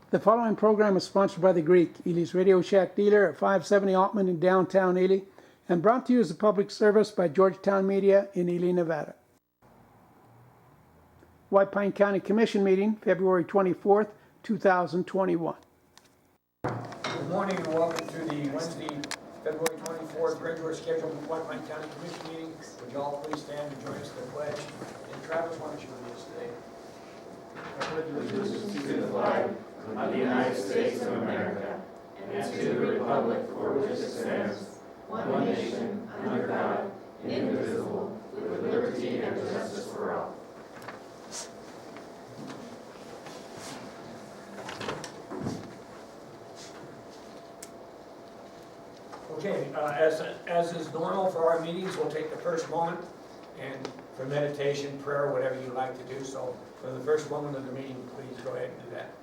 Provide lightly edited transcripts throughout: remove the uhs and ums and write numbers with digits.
The following program is sponsored by The Greek, Ely's Radio Shack dealer at 570 Altman in downtown Ely, and brought to you as a public service by Georgetown Media in Ely, Nevada. White Pine County Commission meeting, February 24th, 2021. Good morning and welcome to the Wednesday, February 24th regular scheduled White Pine County Commission meeting. Would you all please stand and join us in the pledge? And Travis, why don't you lead us today? I pledge allegiance to the flag of the United States of America and to the republic for which it stands, one nation, under God, indivisible, with liberty and justice for all. Okay, as is normal for our meetings, we'll take the first moment and for meditation, prayer, whatever you like to do. So for the first moment of the meeting, please go ahead and do that.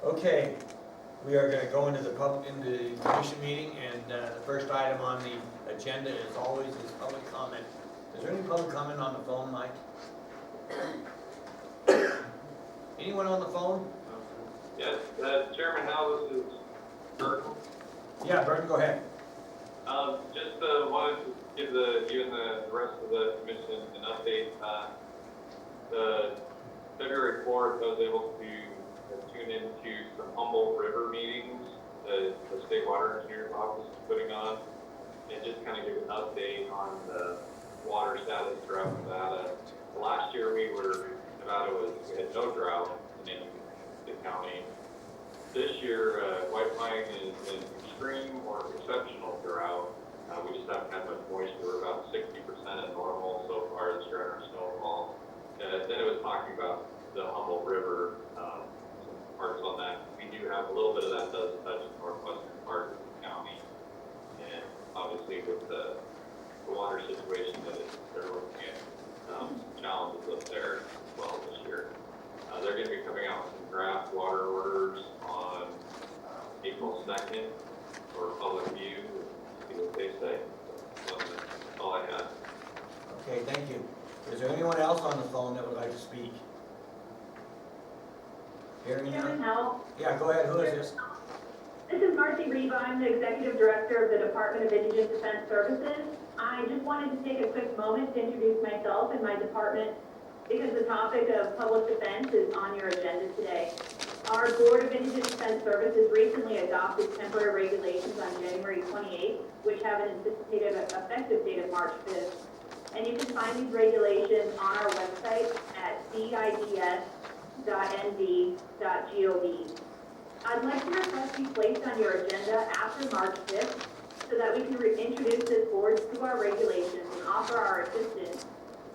Okay, we are going to go into the commission meeting, and the first item on the agenda, as always, is public comment. Is there any public comment on the phone, Mike? Anyone on the phone? Yes, Chairman Howe, this is Burton. Yeah, Burton, go ahead. Just wanted to give you and the rest of the commission an update. The February 4th, I was able to tune into some Humboldt River meetings that the State Water Engineer's Office is putting on, and just kind of give an update on the water status throughout Nevada. Last year we had no drought in the county. This year, White Pine is in extreme or exceptional drought. We just haven't had much moisture. We're about 60% of normal so far this year in our snowfall. Then it was talking about the Humboldt River, some parts on that. We do have a little bit of that does touch the northwestern part of the county. And obviously with the water situation that they're looking at, some challenges up there as well this year. They're going to be coming out with some draft water orders on April 2nd for public view. See what they say. So that's all I had. Okay, thank you. Is there anyone else on the phone that would like to speak? Hearing Chairman none? Howell. Yeah, go ahead. Who is this? This is Marcy Reba. I'm the Executive Director of the Department of Indigent Defense Services. I just wanted to take a quick moment to introduce myself and my department because the topic of public defense is on your agenda today. Our Board of Indigent Defense Services recently adopted temporary regulations on January 28th, which have an anticipated effective date of March 5th. And you can find these regulations on our website at cids.nd.gov. I'd like to request be placed on your agenda after March 5th so that we can introduce this board to our regulations and offer our assistance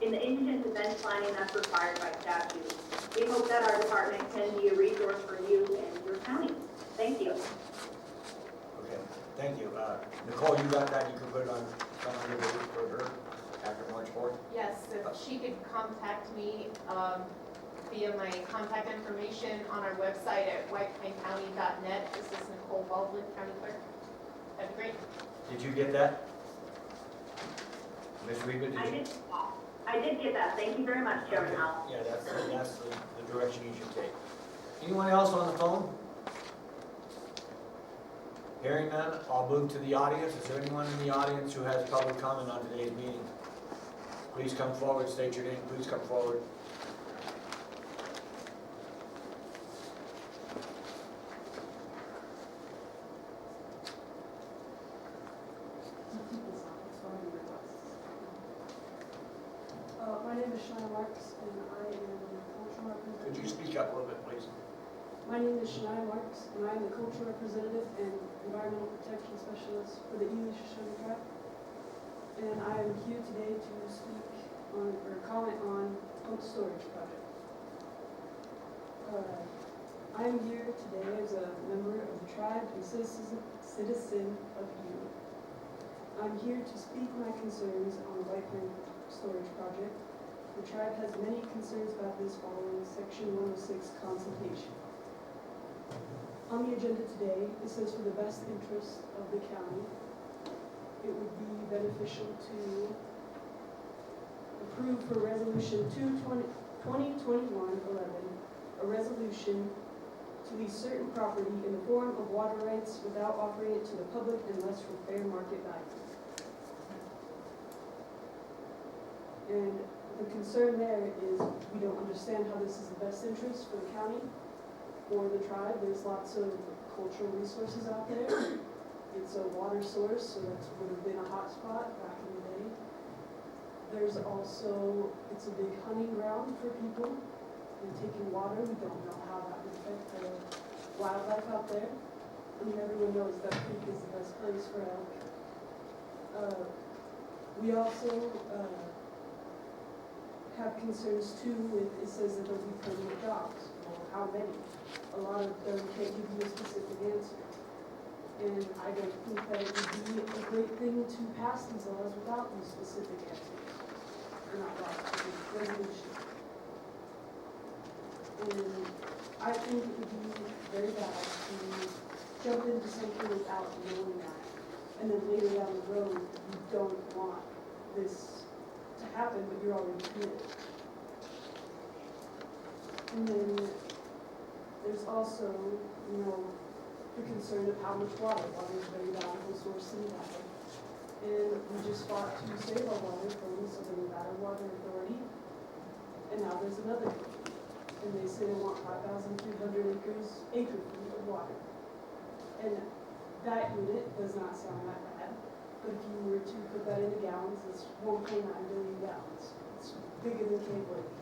in the indigent defense planning that's required by statute. We hope that our department can be a resource for you and your county. Thank you. Okay, thank you. Nicole, you got that? You can put it on calendar for her. after March 4th? Yes, if she could contact me via my contact information on our website at whitepinecounty.net. This is Nicole Baldwin, County Clerk. That'd be great. Did you get that? Ms. Reba, did you? I did get that. Thank you very much, Chairman Howell. Yeah, that's the direction you should take. Anyone else on the phone? Hearing none, I'll move to the audience. Is there anyone in the audience who has public comment on today's meeting? Please come forward, state your name, please come forward. My name is Shania Marks, and I am the cultural representative. Could you speak up a little bit, please? My name is Shania Marks, and I am the cultural representative and environmental protection specialist for the Ely Shoshone Tribe. And I am here today to speak on, or comment on pump storage project. I am here today as a member of the tribe and citizen of Ely. I'm here to speak my concerns on the White Pine storage project. The tribe has many concerns about this following Section 106 consultation. On the agenda today, it says for the best interest of the county, it would be beneficial to approve for Resolution 2021-11, a resolution to lease certain property in the form of water rights without offering it to the public unless for fair market value. And the concern there is we don't understand how this is the best interest for the county or the tribe. There's lots of cultural resources out there. It's a water source, so that would have been a hot spot back in the day. There's also, it's a big hunting ground for people. And taking water, we don't know how that would affect the wildlife out there. I mean, everyone knows that creek is the best place for elk. We also have concerns too with, it says that there'll be permanent jobs. Well, how many? A lot of them can't give you a specific answer. And I don't think that it would be a great thing to pass these laws without these specific answers. Or not laws, but resolutions. And I think it would be very bad to jump into something without knowing that. And then later down the road, you don't want this to happen, but you're already committed. And then there's also, the concern of how much water. Water is a very valuable source in Nevada. And we just fought to save our water from the Nevada Water Authority. And now there's another company. And they say they want 5,300 acre feet of water. And that unit does not sound that bad. But if you were to put that into gallons, it's 1.9 billion gallons. It's bigger than Cave Lake.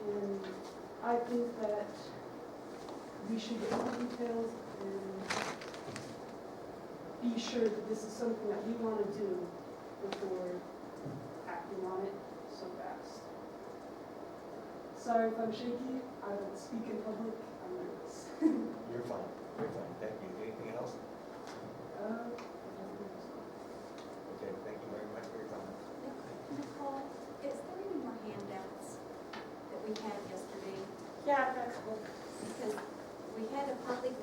And I think that we should get more details and be sure that this is something that we want to do before acting on it so fast. Sorry if I'm shaky. I don't speak in public. I'm nervous. You're fine. You're fine. Thank you. Anything else? Okay, thank you very much for your comment. Nicole, is there any more handouts that we had yesterday? Yeah, I've got a couple. Because we had a public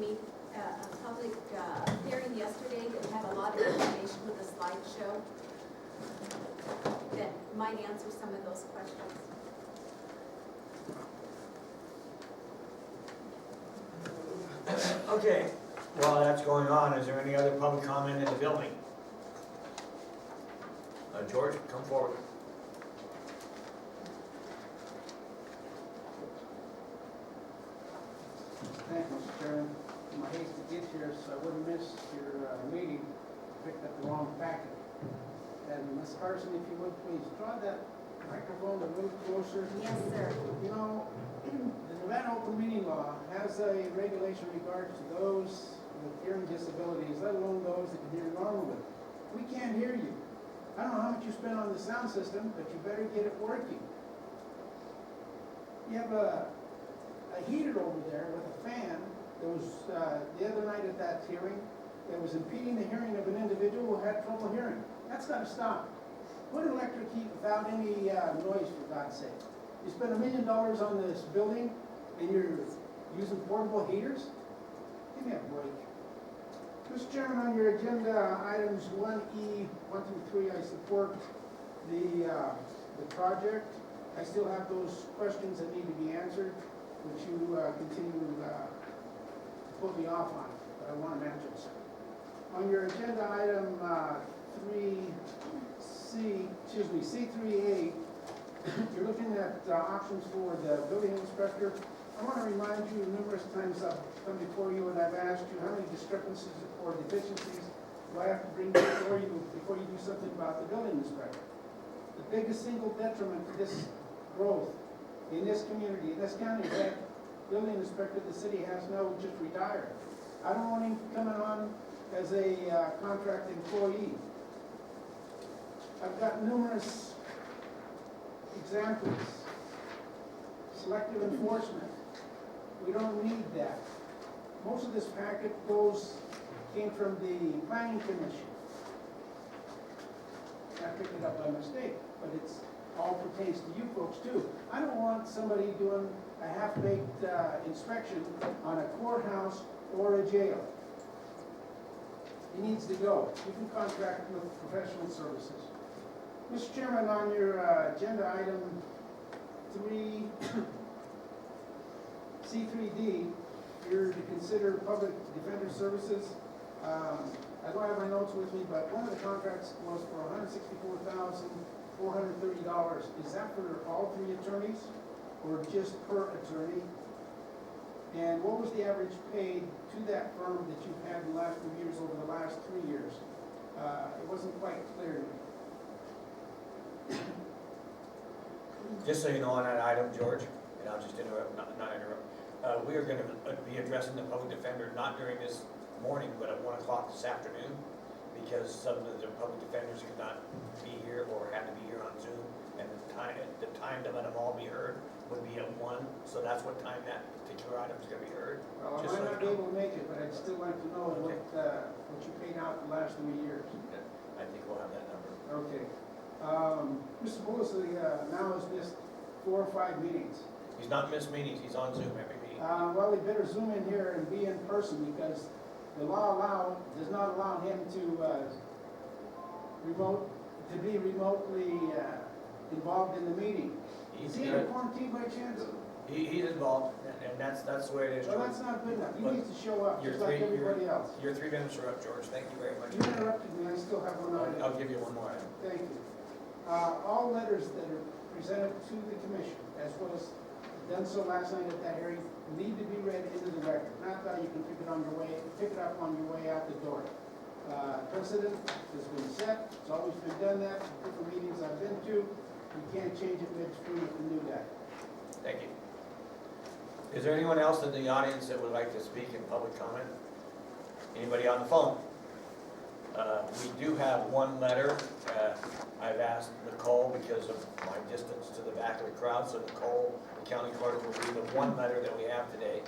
hearing yesterday that had a lot of information with a slideshow that might answer some of those questions. Okay, while that's going on, is there any other public comment in the building? George, come forward. Thank you, Mr. Chairman. In my haste to get here, so I wouldn't miss your meeting, picked up the wrong packet. And Ms. Carson, if you would please draw that microphone a little closer. Yes, sir. You know, the Nevada Open Meeting Law has a regulation in regards to those with hearing disabilities, let alone those that can hear normally. We can't hear you. I don't know how much you spend on the sound system, but you better get it working. You have a heater over there with a fan that was the other night at that hearing that was impeding the hearing of an individual who had trouble hearing. That's got to stop. Put electric heat without any noise, for God's sake. You spend $1 million on this building, and you're using portable heaters? Give me a break. Mr. Chairman, on your agenda, items 1E, 1 through 3, I support the project. I still have those questions that need to be answered, which you continue to put me off on, but I want them answered, sir. On your agenda, item C3A, you're looking at options for the building inspector. I want to remind you numerous times I've come before you and I've asked you how many discrepancies or deficiencies do I have to bring before you do something about the building inspector. The biggest single detriment to this growth in this community, in this county, is that building inspector the city has now just retired. I don't want him coming on as a contract employee. I've got numerous examples. Selective enforcement. We don't need that. Most of this packet came from the planning commission. I picked it up by mistake, but it's all pertains to you folks too. I don't want somebody doing a half-baked inspection on a courthouse or a jail. He needs to go. You can contract with professional services. Mr. Chairman, on your agenda item 3, C3D, you're to consider public defender services. I don't have my notes with me, but one of the contracts was for $164,430. Is that for all 3 attorneys or just per attorney? And what was the average paid to that firm that you've had in the last 2 years over the last 3 years? It wasn't quite clear to me. Just so you know on that item, George, and I'll just interrupt, not interrupt. We are gonna be addressing the public defender, not during this morning, but at 1 o'clock this afternoon, because some of the public defenders could not be here or had to be here on Zoom, and the time to let them all be heard would be at 1, so that's what time that particular item is gonna be heard. Well, I Just might so not you be know. able to make it, but I'd still like to know what you paid out the last 3 years. I think we'll have that number. Okay. Mr. Bullosley now has missed 4 or 5 meetings. He's not missed meetings, he's on Zoom every meeting. Well, he better zoom in here and be in person because the law does not allow him to be remotely involved in the meeting. Is he in quarantine by chance? He's involved, and that's the way it is, Well, George. that's not good enough. He But needs to show up Your just like everybody else. Your 3 minutes are up, George, thank you very much. You interrupted me, I still have one item. I'll give you one more item. Thank you. All letters that are presented to the commission, as was done so last night at that hearing, need to be read into the record. Not that you can pick it up on your way out the door. Precedent has been set, it's always been done that, different meetings I've been to. You can't change it midstream if you knew that. Thank you. Is there anyone else in the audience that would like to speak in public comment? Anybody on the phone? We do have one letter. I've asked Nicole, because of my distance to the back of the crowd, so Nicole, the county clerk, will read the one letter that we have today.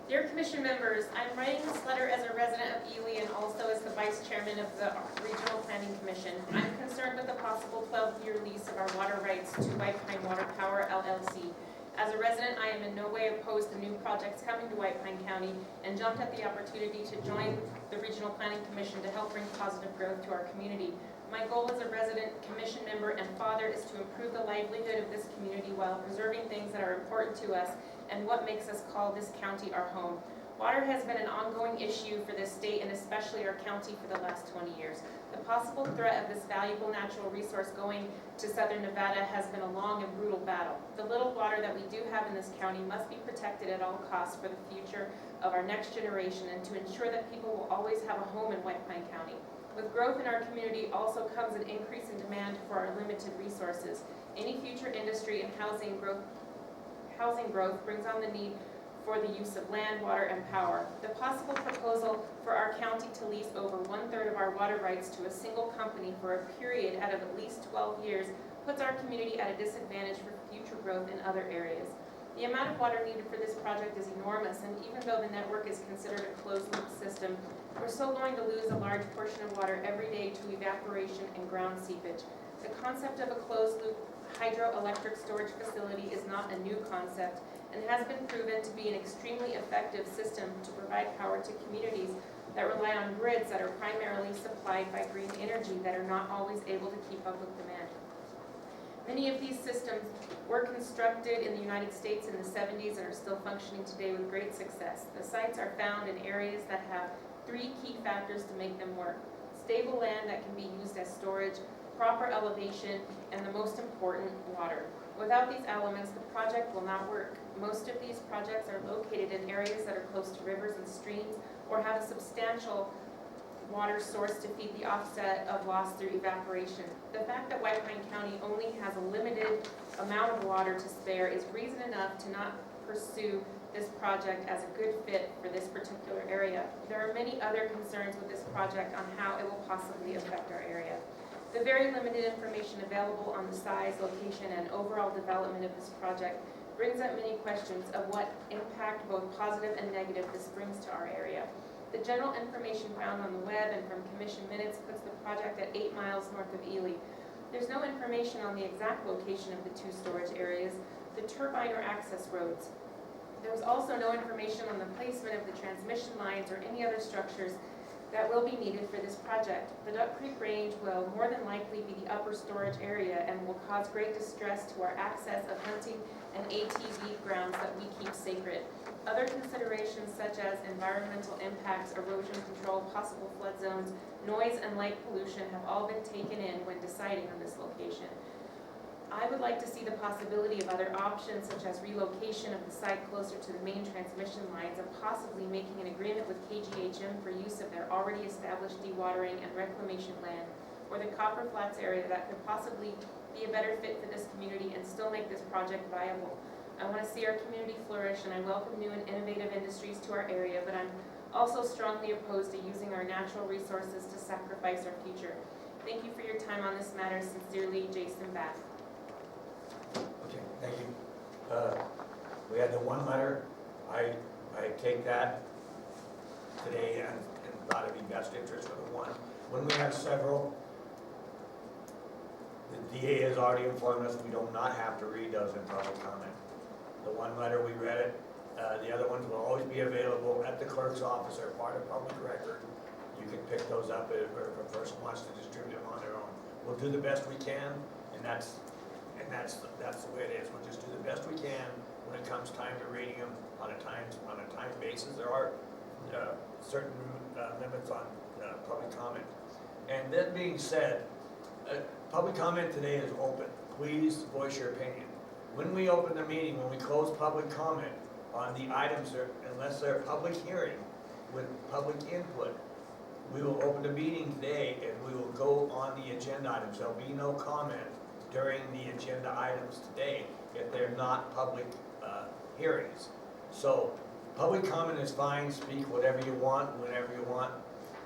Dear Commission members, I'm writing this letter as a resident of Ely and also as the Vice Chairman of the Regional Planning Commission. I'm concerned with the possible 12-year lease of our water rights to White Pine Water Power LLC. As a resident, I am in no way opposed to new projects coming to White Pine County and jumped at the opportunity to join the Regional Planning Commission to help bring positive growth to our community. My goal as a resident, commission member, and father is to improve the livelihood of this community while preserving things that are important to us and what makes us call this county our home. Water has been an ongoing issue for this state and especially our county for the last 20 years. The possible threat of this valuable natural resource going to southern Nevada has been a long and brutal battle. The little water that we do have in this county must be protected at all costs for the future of our next generation and to ensure that people will always have a home in White Pine County. With growth in our community also comes an increase in demand for our limited resources. Any future industry and housing growth brings on the need for the use of land, water, and power. The possible proposal for our county to lease over 1/3 of our water rights to a single company for a period out of at least 12 years puts our community at a disadvantage for future growth in other areas. The amount of water needed for this project is enormous, and even though the network is considered a closed-loop system, we're still going to lose a large portion of water every day to evaporation and ground seepage. The concept of a closed-loop hydroelectric storage facility is not a new concept and has been proven to be an extremely effective system to provide power to communities that rely on grids that are primarily supplied by green energy that are not always able to keep up with demand. Many of these systems were constructed in the United States in the 70s and are still functioning today with great success. The sites are found in areas that have 3 key factors to make them work: stable land that can be used as storage, proper elevation, and the most important, water. Without these elements, the project will not work. Most of these projects are located in areas that are close to rivers and streams or have a substantial water source to feed the offset of loss through evaporation. The fact that White Pine County only has a limited amount of water to spare is reason enough to not pursue this project as a good fit for this particular area. There are many other concerns with this project on how it will possibly affect our area. The very limited information available on the size, location, and overall development of this project brings up many questions of what impact, both positive and negative, this brings to our area. The general information found on the web and from commission minutes puts the project at 8 miles north of Ely. There's no information on the exact location of the 2 storage areas, the turbine or access roads. There was also no information on the placement of the transmission lines or any other structures that will be needed for this project. The Duck Creek Range will more than likely be the upper storage area and will cause great distress to our access of hunting and ATV grounds that we keep sacred. Other considerations such as environmental impacts, erosion control, possible flood zones, noise, and light pollution have all been taken in when deciding on this location. I would like to see the possibility of other options such as relocation of the site closer to the main transmission lines and possibly making an agreement with KGHM for use of their already established dewatering and reclamation land, or the Copper Flats area that could possibly be a better fit for this community and still make this project viable. I want to see our community flourish, and I welcome new and innovative industries to our area, but I'm also strongly opposed to using our natural resources to sacrifice our future. Thank you for your time on this matter. Sincerely, Jason Bath. Okay, thank you. We had the one letter. I take that today and thought it'd be best interest for the one. When we have several, the DA has already informed us we do not have to read those in public comment. The one letter, we read it. The other ones will always be available at the clerk's office or part of public record. You can pick those up if a person wants to distribute them on their own. We'll do the best we can, and that's the way it is. We'll just do the best we can when it comes time to reading them on a time basis. There are certain limits on public comment. And that being said, public comment today is open. Please voice your opinion. When we open the meeting, when we close public comment on the items, unless they're public hearing with public input, we will open the meeting today and we will go on the agenda items. There'll be no comment during the agenda items today if they're not public hearings. So public comment is fine, speak whatever you want, whenever you want,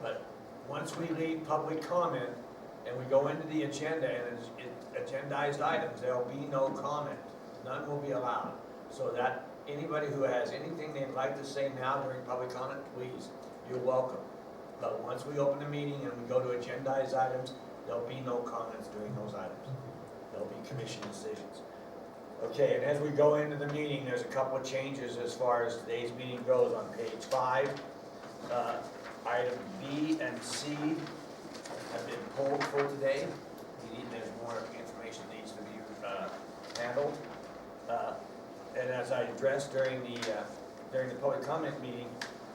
but once we leave public comment and we go into the agenda and it's agendized items, there'll be no comment. None will be allowed. So that anybody who has anything they'd like to say now during public comment, please, you're welcome. But once we open the meeting and we go to agendized items, there'll be no comments during those items. There'll be commission decisions. Okay, and as we go into the meeting, there's a couple of changes as far as today's meeting goes on page 5. Item B and C have been pulled for today. There's more information that needs to be handled. And as I addressed during the public comment meeting,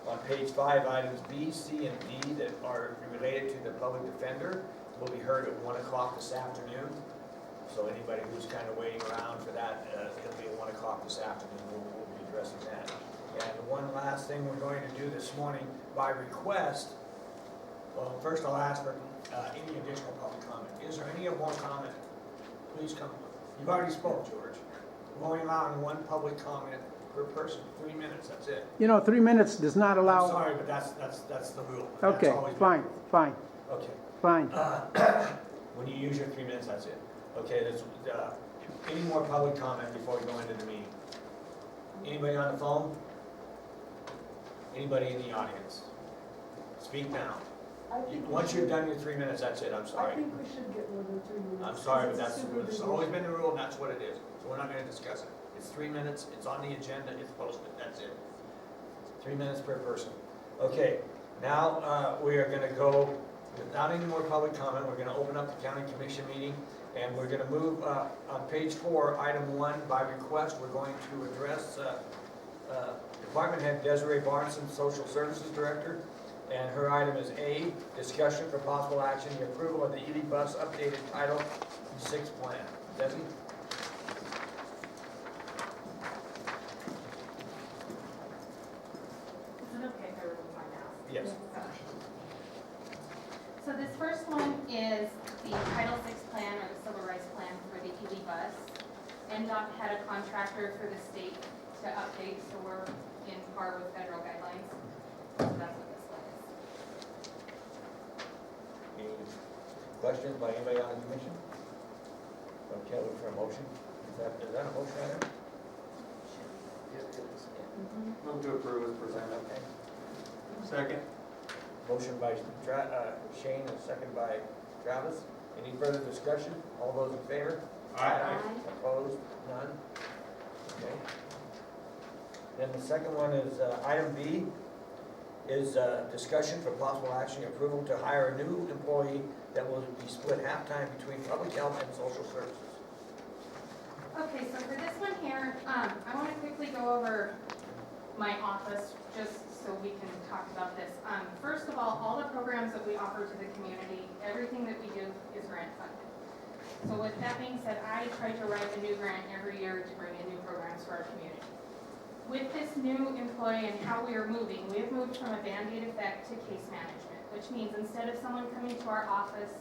on page 5, items B, C, and D that are related to the public defender will be heard at 1 o'clock this afternoon. So anybody who's kind of waiting around for that, it'll be at 1 o'clock this afternoon. We'll be addressing that. And one last thing we're going to do this morning by request. Well, first I'll ask for any additional public comment. Is there any more comment? Please come. You've already spoke, George. We're only allowing one public comment per person, 3 minutes, that's it. You know, 3 minutes does not allow. I'm sorry, but that's the rule. Okay, fine. Okay. Fine. When you use your 3 minutes, that's it. Okay, there's any more public comment before we go into the meeting? Anybody on the phone? Anybody in the audience? Speak now. I think we Once you've should- done your 3 minutes, that's it, I'm I sorry. think we should get more than 3 minutes. I'm sorry, but because that's, it's super it's busy. always been the rule, and that's what it is. So we're not gonna discuss it. It's 3 minutes, it's on the agenda, it's posted, that's it. 3 minutes per person. Okay, now, we are gonna go, without any more public comment, we're gonna open up the county commission meeting, and we're gonna move, on page 4, item 1, by request, we're going to address, Department Head Desiree Barneson, Social Services Director, and her item is A, discussion for possible action, the approval of the Ely Bus updated Title VI plan. Desi? Is it okay if I remove my mask? Yes. So this first one is the Title VI plan or the Civil Rights Plan for the Ely bus. NDOT had a contractor for the state to update, so we're in par with federal guidelines. So that's what this one is. Any questions by anybody on the commission? Okay, look for a motion. Is that a motion item? Move to approve as presented. Okay. Second. Motion by Shane and second by Travis. Any further discussion? All those in favor? Opposed? None? Okay. Then the second one is, item B, is discussion for possible action approval to hire a new employee that will be split half-time between public health and social services. Okay, so for this one here, I want to quickly go over my office, just so we can talk about this. First of all the programs that we offer to the community, everything that we do is grant funded. So with that being said, I try to write a new grant every year to bring in new programs for our community. With this new employee and how we are moving, we have moved from a Band-Aid effect to case management, which means instead of someone coming to our office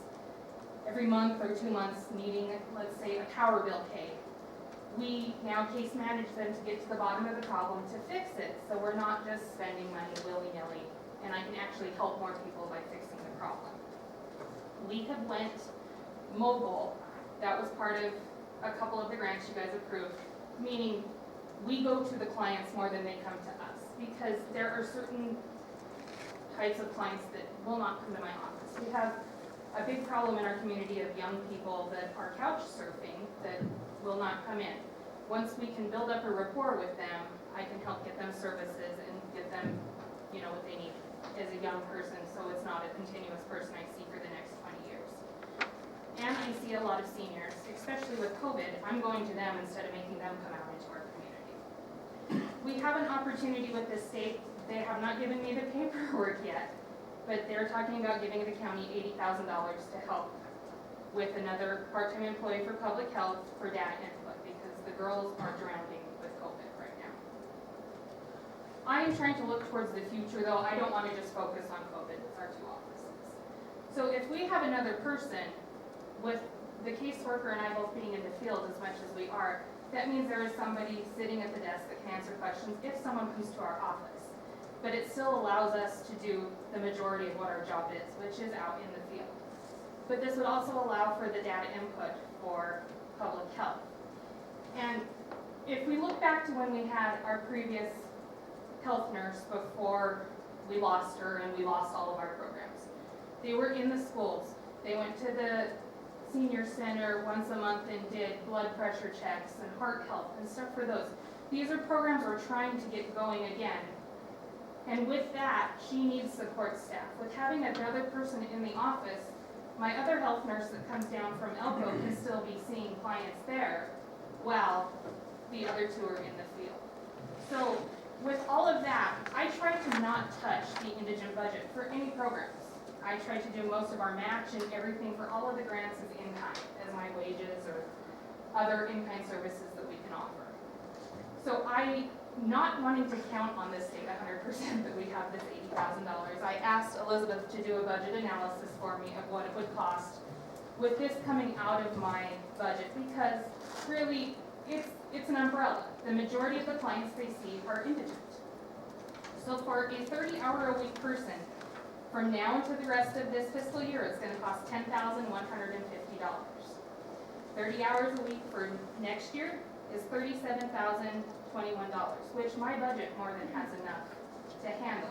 every month or 2 months needing, let's say, a power bill paid, we now case manage them to get to the bottom of the problem to fix it. So we're not just spending money willy-nilly, and I can actually help more people by fixing the problem. We have went mobile. That was part of a couple of the grants you guys approved, meaning we go to the clients more than they come to us, because there are certain types of clients that will not come to my office. We have a big problem in our community of young people that are couch surfing that will not come in. Once we can build up a rapport with them, I can help get them services and get them, what they need as a young person, so it's not a continuous person I see for the next 20 years. And I see a lot of seniors, especially with COVID, I'm going to them instead of making them come out into our community. We have an opportunity with the state. They have not given me the paperwork yet, but they're talking about giving the county $80,000 to help with another part-time employee for public health for data input, because the girls are drowning with COVID right now. I am trying to look towards the future, though. I don't want to just focus on COVID with our 2 offices. So if we have another person, with the caseworker and I both being in the field as much as we are, that means there is somebody sitting at the desk that can answer questions if someone comes to our office. But it still allows us to do the majority of what our job is, which is out in the field. But this would also allow for the data input for public health. And if we look back to when we had our previous health nurse before we lost her and we lost all of our programs, they were in the schools. They went to the senior center once a month and did blood pressure checks and heart health and stuff for those. These are programs we're trying to get going again. And with that, she needs support staff. With having another person in the office, my other health nurse that comes down from Elko can still be seeing clients there while the other 2 are in the field. So with all of that, I try to not touch the indigent budget for any programs. I try to do most of our match and everything for all of the grants is in kind, as my wages or other in-kind services that we can offer. So not wanting to count on this state 100% that we have this $80,000. I asked Elizabeth to do a budget analysis for me of what it would cost with this coming out of my budget, because really it's an umbrella. The majority of the clients they see are indigent. So for a 30-hour-a-week person, from now to the rest of this fiscal year, it's going to cost $10,150. 30 hours a week for next year is $37,021, which my budget more than has enough to handle.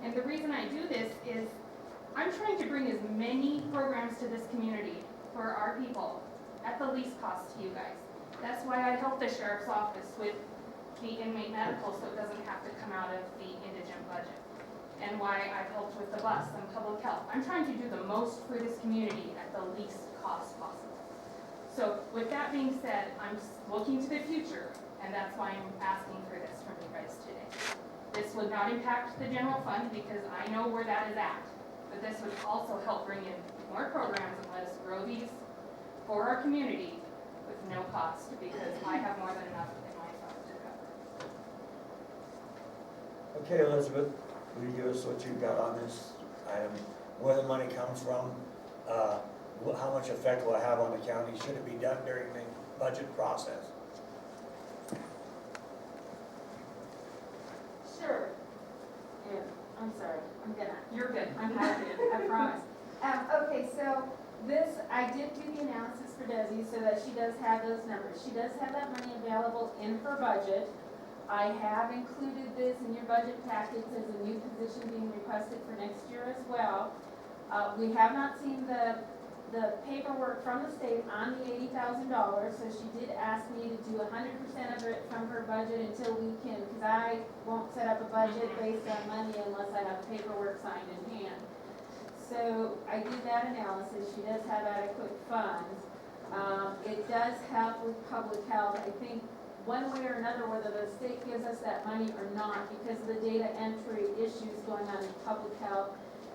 And the reason I do this is I'm trying to bring as many programs to this community for our people at the least cost to you guys. That's why I help the sheriff's office with the inmate medical so it doesn't have to come out of the indigent budget. And why I've helped with the bus and public health. I'm trying to do the most for this community at the least cost possible. So with that being said, I'm looking to the future, and that's why I'm asking for this from you guys today. This would not impact the general fund because I know where that is at, but this would also help bring in more programs and let us grow these for our community with no cost because I have more than enough in my fund to cover. Okay, Elizabeth, will you give us what you've got on this item? Where the money comes from? How much effect will it have on the county? Should it be done during the budget process? Sure. Yeah, I'm sorry, You're good. I'm happy, I promise. Okay, so this, I did do the analysis for Desi so that she does have those numbers. She does have that money available in her budget. I have included this in your budget package as a new position being requested for next year as well. We have not seen the paperwork from the state on the $80,000, so she did ask me to do 100% of it from her budget until we can, because I won't set up a budget based on money unless I have paperwork signed in hand. So I did that analysis. She does have adequate funds. It does help with public health. I think one way or another, whether the state gives us that money or not, because of the data entry issues going on in public health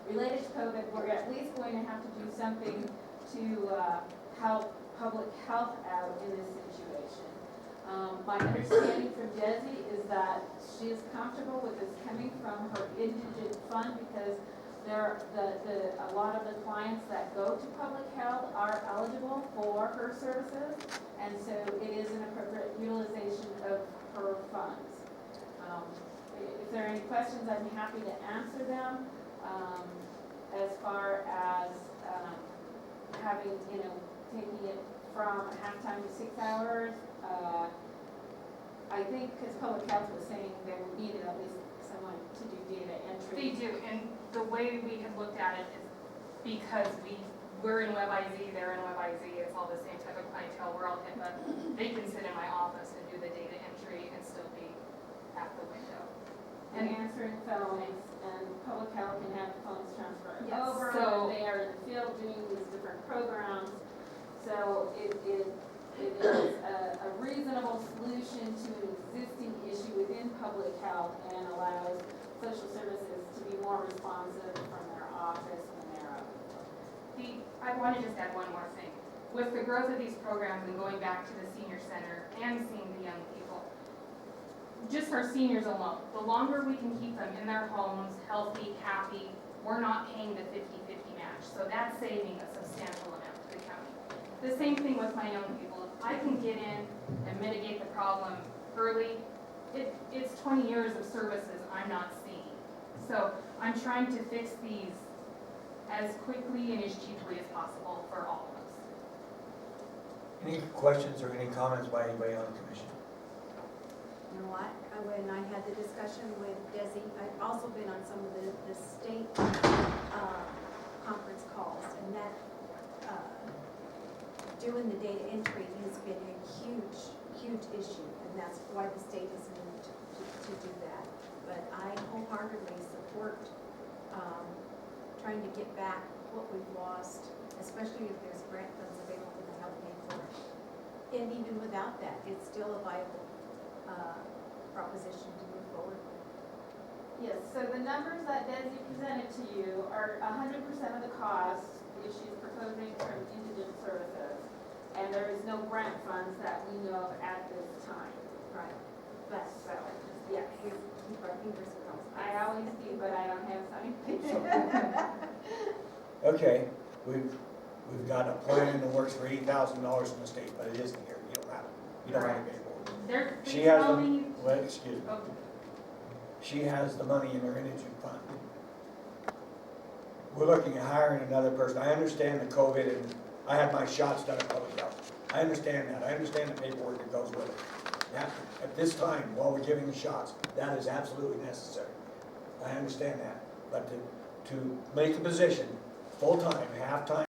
related to COVID, we're at least going to have to do something to help public health out in this situation. My understanding from Desi is that she is comfortable with this coming from her indigent fund because a lot of the clients that go to public health are eligible for her services, and so it is an appropriate utilization of her funds. If there are any questions, I'm happy to answer them. As far as having, taking it from halftime to 6 hours, I think because public health was saying they needed at least someone to do data entry. They do, and the way we have looked at it is because we're in WebIZ, they're in WebIZ, it's all the same type of clientele, we're all HIPAA. They can sit in my office and do the data entry and still be at the window. And answering phones, and public health can have the phones transferred Yes. over, So- and they are in the field doing these different programs. So it is a reasonable solution to an existing issue within public health and allows social services to be more responsive from their office when they're out. I want to just add one more thing. With the growth of these programs and going back to the senior center and seeing the young people, just our seniors alone, the longer we can keep them in their homes, healthy, happy, we're not paying the 50-50 match. So that's saving a substantial amount to the county. The same thing with my young people. If I can get in and mitigate the problem early, it's 20 years of services I'm not seeing. So I'm trying to fix these as quickly and as cheaply as possible for all of us. Any questions or any comments by anybody on the commission? You know what, when I had the discussion with Desi, I've also been on some of the state conference calls, and that doing the data entry has been a huge issue, and that's why the state has moved to do that. But I wholeheartedly support trying to get back what we've lost, especially if there's grant funds available to help pay for it. And even without that, it's still a viable proposition to move forward with. Yes, so the numbers that Desi presented to you are 100% of the cost if she's proposing from indigent services. And there is no grant funds that we know of at this time. Right. But, So, yes, we keep our fingers crossed. I always do, but I don't have time. Okay, we've got a plan in the works for $80,000 from the state, but it isn't here. You don't have it. You don't have it. She has the, well, excuse me. Oh, She has the money in her indigent fund. We're looking at hiring another person. I understand the COVID and I had my shots done at public health. I understand that, I understand the paperwork that goes with it. That, at this time, while we're giving the shots, that is absolutely necessary. I understand that, but to make the position full-time, half-time